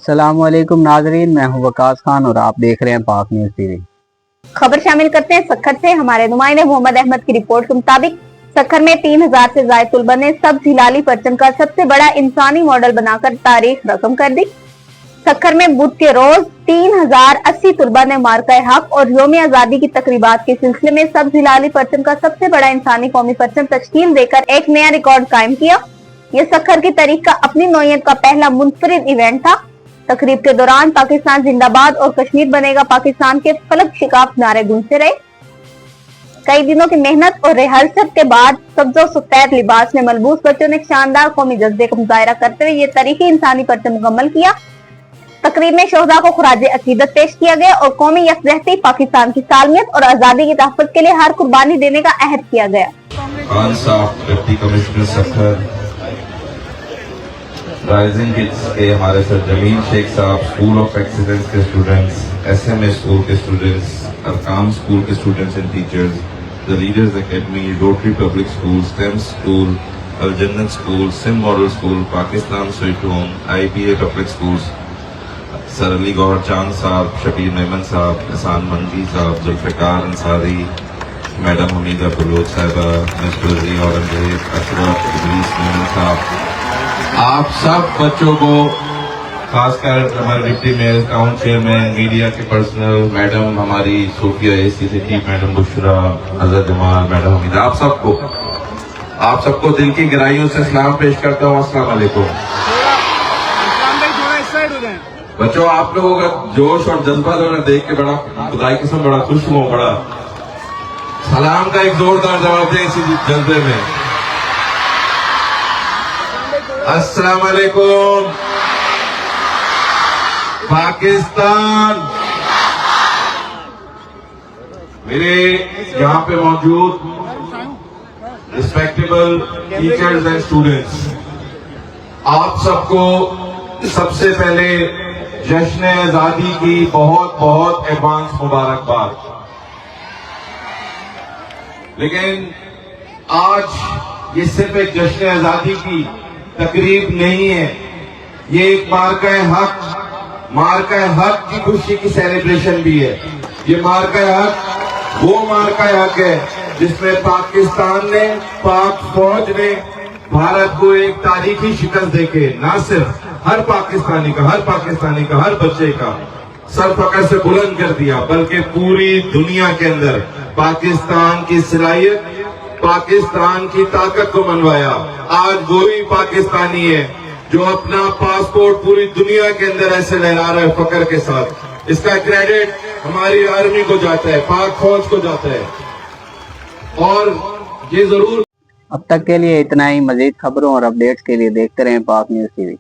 अस्सलाम वालेकुम नाजरीन, मैं हूं वकास खान और आप देख रहे हैं पाक न्यूज़ टीवी। खबर शामिल करते हैं सक्खर से। हमारे नुमाइंदे मोहम्मद अहमद की रिपोर्ट के मुताबिक सक्खर में 3000 से ज्यादा तुलबा ने सब्ज हिलाली परचम का सबसे बड़ा इंसानी मॉडल बनाकर तारीख रकम कर दी। सक्खर में बुध के रोज 3080 तुलबा ने मार्का हक और यौम आजादी की तकरीबात के सिलसिले में सब्ज हिलाली परचम का सबसे बड़ा इंसानी कौमी परचम तश्कील देकर एक नया रिकॉर्ड कायम किया। ये सक्खर की तारीख का अपनी नौयत का पहला मुनफरिद इवेंट था। तकरीब के दौरान पाकिस्तान जिंदाबाद और कश्मीर बनेगा पाकिस्तान के फलक शिकाफ नारे गूंजते रहे। कई दिनों की मेहनत और रिहर्सल के बाद सब्ज और सफेद लिबास में मलबूस बच्चों ने शानदार कौमी जज्बे का मुजाहरा करते हुए ये तारीखी इंसानी परचम मुकम्मल किया। तकरीब में शोहदा को खुराज अकीदत पेश किया गया और कौमी यकजहती, पाकिस्तान की सालमियत और आजादी की तहफ़्फ़ुज़ के लिए हर कुर्बानी देने का अहद किया गया। राइजिंग किड्स के हमारे sir Jamil Sheikh sahab, school of excellence के स्टूडेंट्स, SMA स्कूल के स्टूडेंट्स, अरकाम स्कूल के students and teachers, the leaders academy, rotary public school, STEM school, Al Jannat school, sim model school, Pakistan sweet home, IPA public schools, sir Ali Gohar Chand sahab, Shabbir Memon sahab, Ehsan Manji sahab, Zulfiqar Ansari, madam Hamida Baloch sahiba, mister Razi Aurangzeb, Ashraf Idris Memon साहब, आप सब बच्चों को, खासकर हमारे deputy mayor, town chairman, media के पर्सनल, मैडम हमारी सोफिया AC से चीफ, मैडम बुशरा, हजरत जमाल, मैडम हमीदा, आप सबको दिल की गहराइयों से सलाम पेश करता हूँ। अस्सलाम वालेकुम। बच्चों, आप लोगों का जोश और जज्बा जो है देख के बड़ा खुदाई कसम बड़ा खुश हूँ। बड़ा सलाम का एक जोरदार जवाब दें इसी जज्बे में। अस्सलाम वालेकुम पाकिस्तान। मेरे यहाँ पे मौजूद रिस्पेक्टेबल टीचर्स एंड स्टूडेंट्स, आप सबको सबसे पहले जश्न आजादी की बहुत बहुत एडवांस मुबारकबाद। लेकिन आज ये सिर्फ एक जश्न आजादी की तकरीब नहीं है, ये एक मार्का हक की खुशी की सेलिब्रेशन भी है। ये मार्का हक वो मार्का हक है जिसमें पाकिस्तान ने, पाक फौज ने भारत को एक तारीखी शिकस्त देके ना सिर्फ हर पाकिस्तानी का, हर बच्चे का सर फकर से बुलंद कर दिया, बल्कि पूरी दुनिया के अंदर पाकिस्तान की सलाहियत, पाकिस्तान की ताकत को मनवाया। आज वही पाकिस्तानी है जो अपना पासपोर्ट पूरी दुनिया के अंदर ऐसे लहरा रहा है फकर के साथ। इसका क्रेडिट हमारी आर्मी को जाता है, पाक फौज को जाता है। और ये जरूर अब तक के लिए इतना ही। मजीद खबरों और अपडेट्स के लिए देखते रहें पाक न्यूज़ टीवी।